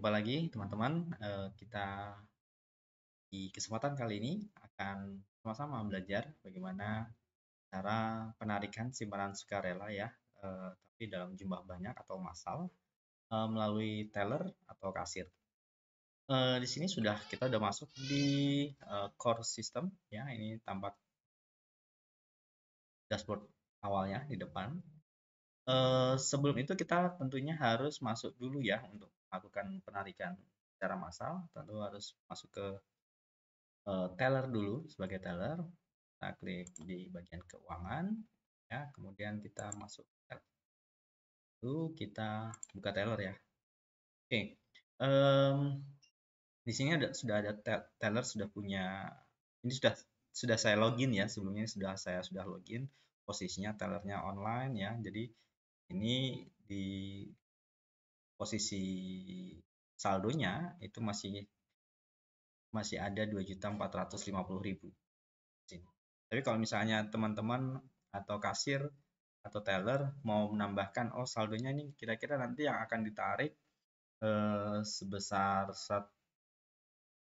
Jumpa lagi teman-teman. Kita di kesempatan kali ini akan sama-sama belajar bagaimana cara penarikan simpanan sukarela ya, tapi dalam jumlah banyak atau massal melalui teller atau kasir. Di sini kita sudah masuk di core system ya. Ini tampak dashboard awalnya di depan. Sebelum itu kita tentunya harus masuk dulu ya untuk melakukan penarikan secara massal. Tentu harus masuk ke teller dulu sebagai teller. Kita klik di bagian keuangan ya, kemudian kita masuk teller. Lalu kita buka teller ya. Oke. Di sini sudah ada teller, sudah punya, ini sudah saya login ya, sebelumnya saya sudah login, posisinya tellernya online ya. Jadi ini di posisi saldonya itu masih ada 2.450.000 sini. Tapi kalau misalnya teman-teman atau kasir atau teller mau menambahkan, oh saldonya ini kira-kira nanti yang akan ditarik sebesar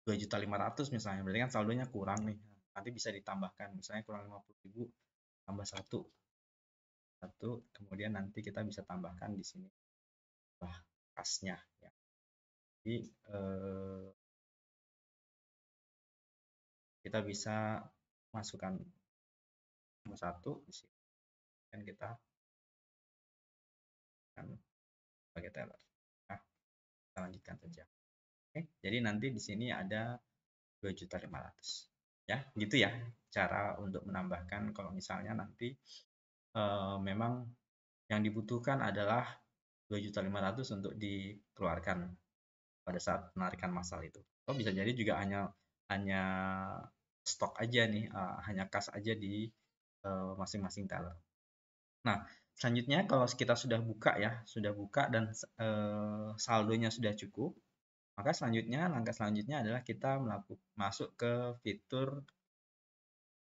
2.500.000 misalnya, berarti kan saldonya kurang nih, nanti bisa ditambahkan, misalnya kurang 50.000 tambah satu, kemudian nanti kita bisa tambahkan di sini kasnya ya. Jadi kita bisa masukkan nomor satu di sini dan kita akan sebagai teller. Nah, kita lanjutkan saja. Oke, jadi nanti di sini ada 2.500.000 ya, gitu ya cara untuk menambahkan kalau misalnya nanti memang yang dibutuhkan adalah 2.500.000 untuk dikeluarkan pada saat penarikan massal itu. Atau bisa jadi juga hanya stok aja nih, hanya kas aja di masing-masing teller. Nah, selanjutnya kalau kita sudah buka ya, dan saldonya sudah cukup, maka langkah selanjutnya adalah kita masuk ke fitur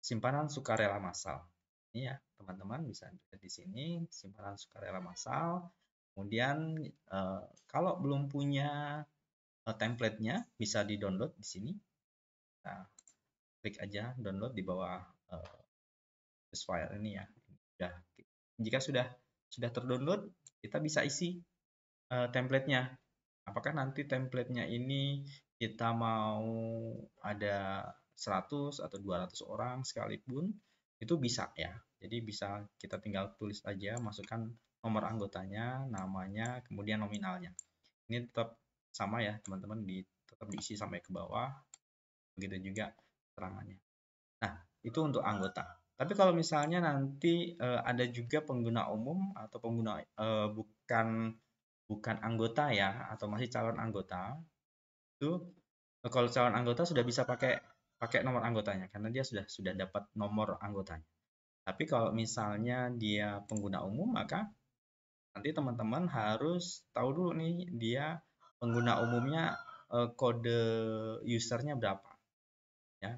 simpanan sukarela massal. Ini ya, teman-teman bisa lihat di sini simpanan sukarela massal. Kemudian kalau belum punya template-nya bisa di-download di sini. Nah, klik aja download di bawah file ini ya. Jika sudah terdownload, kita bisa isi template-nya. Apakah nanti template-nya ini kita mau ada 100 atau 200 orang sekalipun, itu bisa ya. Jadi bisa kita tinggal tulis aja, masukkan nomor anggotanya, namanya, kemudian nominalnya. Ini tetap sama ya teman-teman, tetap diisi sampai ke bawah. Begitu juga keterangannya. Nah, itu untuk anggota. Tapi kalau misalnya nanti ada juga pengguna umum atau pengguna bukan anggota ya, atau masih calon anggota, itu kalau calon anggota sudah bisa pakai nomor anggotanya karena dia sudah dapat nomor anggotanya. Tapi kalau misalnya dia pengguna umum, maka nanti teman-teman harus tahu dulu nih dia pengguna umumnya kode usernya berapa ya.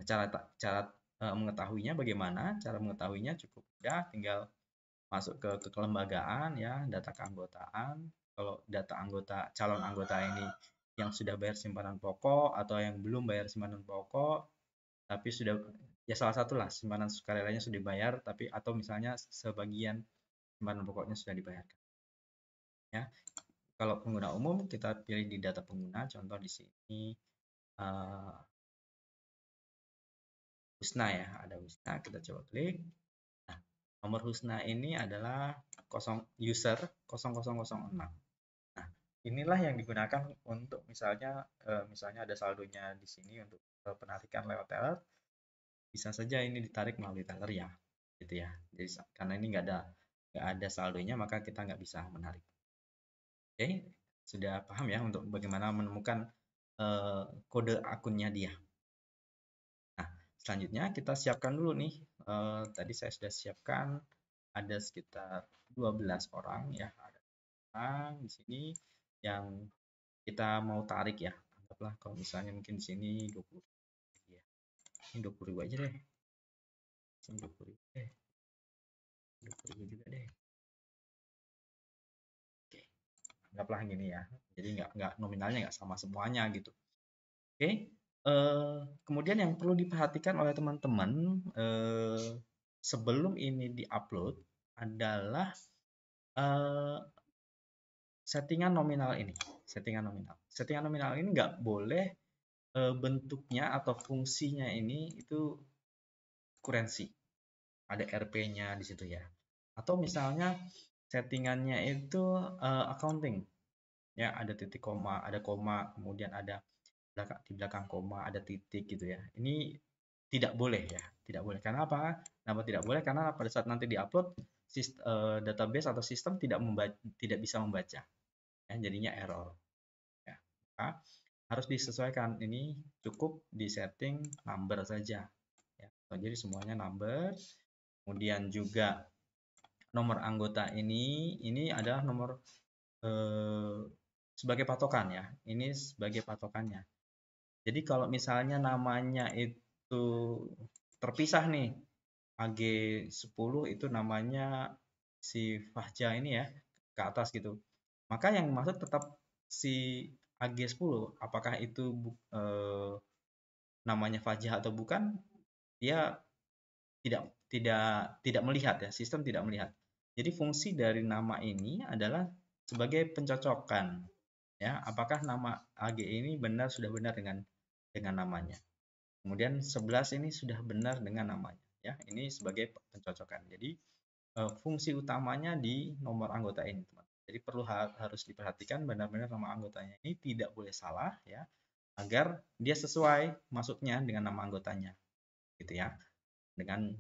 Cara mengetahuinya bagaimana? Cara mengetahuinya cukup mudah, tinggal masuk ke kelembagaan ya, data keanggotaan. Kalau data calon anggota ini yang sudah bayar simpanan pokok atau yang belum bayar simpanan pokok, tapi sudah ya salah satu lah simpanan sukarelanya sudah dibayar, tapi atau misalnya sebagian simpanan pokoknya sudah dibayarkan. Ya, kalau pengguna umum kita pilih di data pengguna, contoh di sini Husna ya, ada Husna, kita coba klik. Nah, nomor Husna ini adalah user 0006. Nah, inilah yang digunakan untuk misalnya ada saldonya di sini untuk penarikan lewat teller, bisa saja ini ditarik melalui teller ya, gitu ya. Jadi karena ini nggak ada saldonya, maka kita nggak bisa menarik. Oke, sudah paham ya untuk bagaimana menemukan kode akunnya dia. Nah, selanjutnya kita siapkan dulu nih. Tadi saya sudah siapkan ada sekitar 12 orang ya. Ada orang di sini yang kita mau tarik ya. Anggaplah kalau misalnya mungkin di sini 20. Ya. Ini 20.000 aja deh. Sini 20.000 deh. 20.000 juga deh. Oke. Anggaplah gini ya. Jadi nggak nominalnya nggak sama semuanya gitu. Oke. Kemudian yang perlu diperhatikan oleh teman-teman sebelum ini diupload adalah settingan nominal ini. Settingan nominal ini nggak boleh bentuknya atau fungsinya ini itu kurensi. Ada RP-nya di situ ya. Atau misalnya settingannya itu accounting. Ya, ada titik koma, ada koma, kemudian ada di belakang koma ada titik gitu ya. Ini tidak boleh ya, tidak boleh. Karena apa? Kenapa tidak boleh? Karena pada saat nanti diupload database atau sistem tidak bisa membaca, ya, jadinya error. Ya. Maka harus disesuaikan. Ini cukup di setting number saja. Ya. Jadi semuanya number. Kemudian juga nomor anggota ini adalah nomor sebagai patokan ya. Ini sebagai patokannya. Jadi kalau misalnya namanya itu terpisah nih, AG10 itu namanya si Fahja ini ya, ke atas gitu. Maka yang masuk tetap si AG10. Apakah itu namanya Fahja atau bukan, dia tidak melihat ya, sistem tidak melihat. Jadi fungsi dari nama ini adalah sebagai pencocokan ya, apakah nama AG ini sudah benar dengan namanya. Kemudian 11 ini sudah benar dengan namanya ya. Ini sebagai pencocokan. Jadi fungsi utamanya di nomor anggota ini, teman. Jadi harus diperhatikan benar-benar nama anggotanya ini tidak boleh salah ya, agar dia sesuai masuknya dengan nama anggotanya gitu ya.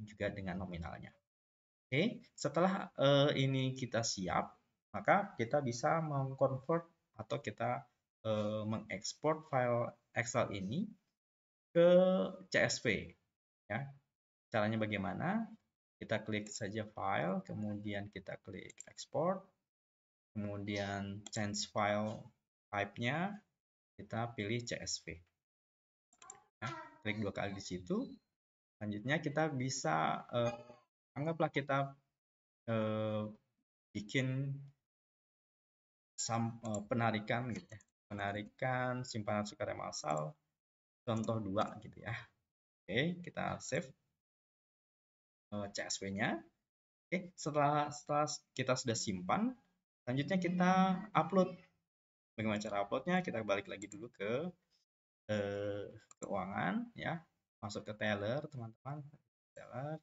Juga dengan nominalnya. Oke, setelah ini kita siap, maka kita bisa mengconvert atau kita mengekspor file Excel ini ke CSV ya. Caranya bagaimana? Kita klik saja file, kemudian kita klik export, kemudian change file type-nya, kita pilih CSV. Ya, klik 2 kali di situ. Selanjutnya kita bisa anggaplah kita bikin penarikan gitu ya. Penarikan simpanan sukarela massal contoh 2 gitu ya. Oke, kita save CSV-nya. Oke, setelah kita sudah simpan, selanjutnya kita upload. Bagaimana cara uploadnya? Kita balik lagi dulu ke keuangan ya. Masuk ke teller, teman-teman. Teller.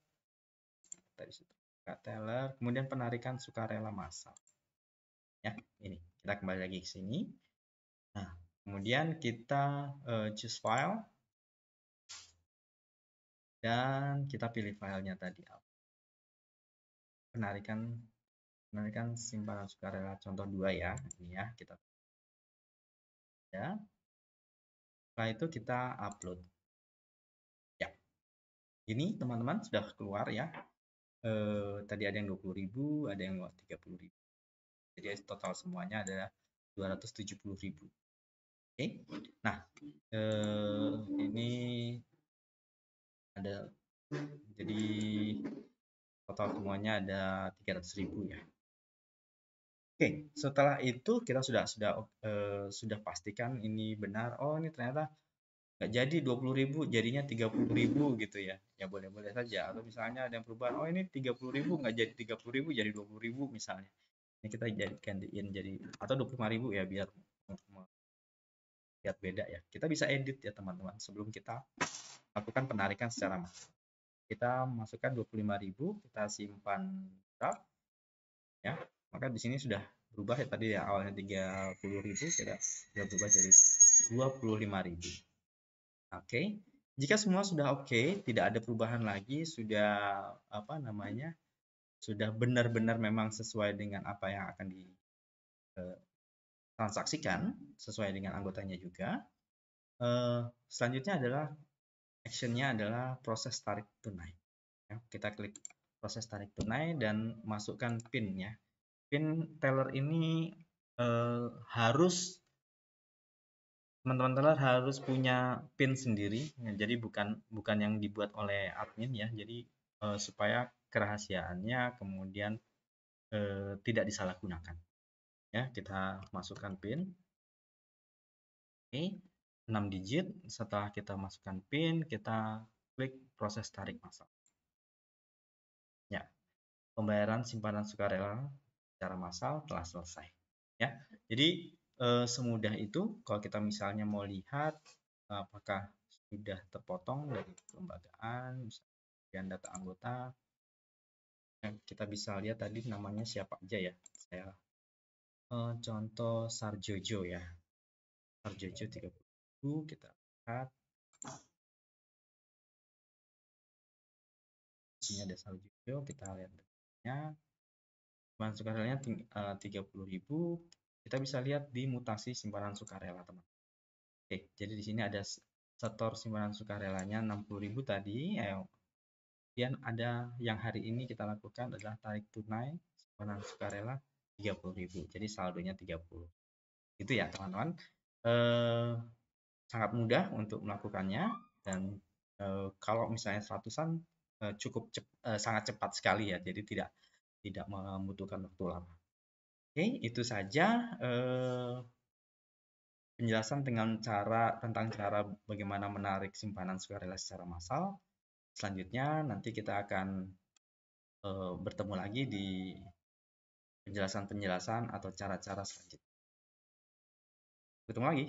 Tadi teller, kemudian penarikan sukarela massal. Ya, ini. Kita kembali lagi ke sini. Nah, kemudian kita choose file dan kita pilih filenya tadi. Penarikan simpanan sukarela contoh 2 ya. Ini ya, kita ya. Setelah itu kita upload. Ya. Ini teman-teman sudah keluar ya. Tadi ada yang 20.000, ada yang 30.000. Jadi total semuanya adalah 270.000. Oke. Nah, ini ada jadi total semuanya ada 300.000 ya. Oke, setelah itu kita sudah pastikan ini benar. Oh, ini ternyata nggak jadi 20.000, jadinya 30.000 gitu ya. Ya boleh-boleh saja. Atau misalnya ada yang perubahan, oh ini 30.000 nggak jadi 30.000, jadi 20.000 misalnya. Ini kita gantiin jadi atau 25.000 ya biar lihat beda ya. Kita bisa edit ya teman-teman sebelum kita lakukan penarikan secara massal. Kita masukkan 25.000, kita simpan draft ya. Maka di sini sudah berubah ya, tadi ya awalnya 30.000 sudah berubah jadi 25.000. Oke. Jika semua sudah oke, tidak ada perubahan lagi, sudah sudah benar-benar memang sesuai dengan apa yang akan ditransaksikan, sesuai dengan anggotanya juga. Selanjutnya adalah action-nya adalah proses tarik tunai. Ya, kita klik proses tarik tunai dan masukkan PIN ya. PIN teller ini harus teman-teman teller harus punya PIN sendiri ya, jadi bukan yang dibuat oleh admin ya. Jadi supaya kerahasiaannya kemudian tidak disalahgunakan. Ya, kita masukkan PIN. Oke, 6 digit. Setelah kita masukkan PIN, kita klik proses tarik massal. Ya, pembayaran simpanan sukarela secara massal telah selesai. Ya, jadi semudah itu. Kalau kita misalnya mau lihat apakah sudah terpotong dari kelembagaan, misalnya data anggota, kita bisa lihat tadi namanya siapa aja ya. Saya contoh Sarjojo ya. Sarjojo 30.000, kita lihat sini ada Sarjojo, kita lihat datanya. Simpanan sukarelanya 30.000. Kita bisa lihat di mutasi simpanan sukarela, teman. Oke, jadi di sini ada setor simpanan sukarelanya 60.000 tadi. Kemudian ada yang hari ini kita lakukan adalah tarik tunai simpanan sukarela 30.000. Jadi saldonya 30. Itu ya, teman-teman. Sangat mudah untuk melakukannya, dan kalau misalnya seratusan cukup sangat cepat sekali ya. Jadi tidak membutuhkan waktu lama. Oke, itu saja penjelasan tentang cara bagaimana menarik simpanan sukarela secara massal. Selanjutnya nanti kita akan bertemu lagi di penjelasan-penjelasan atau cara-cara selanjutnya. Ketemu lagi.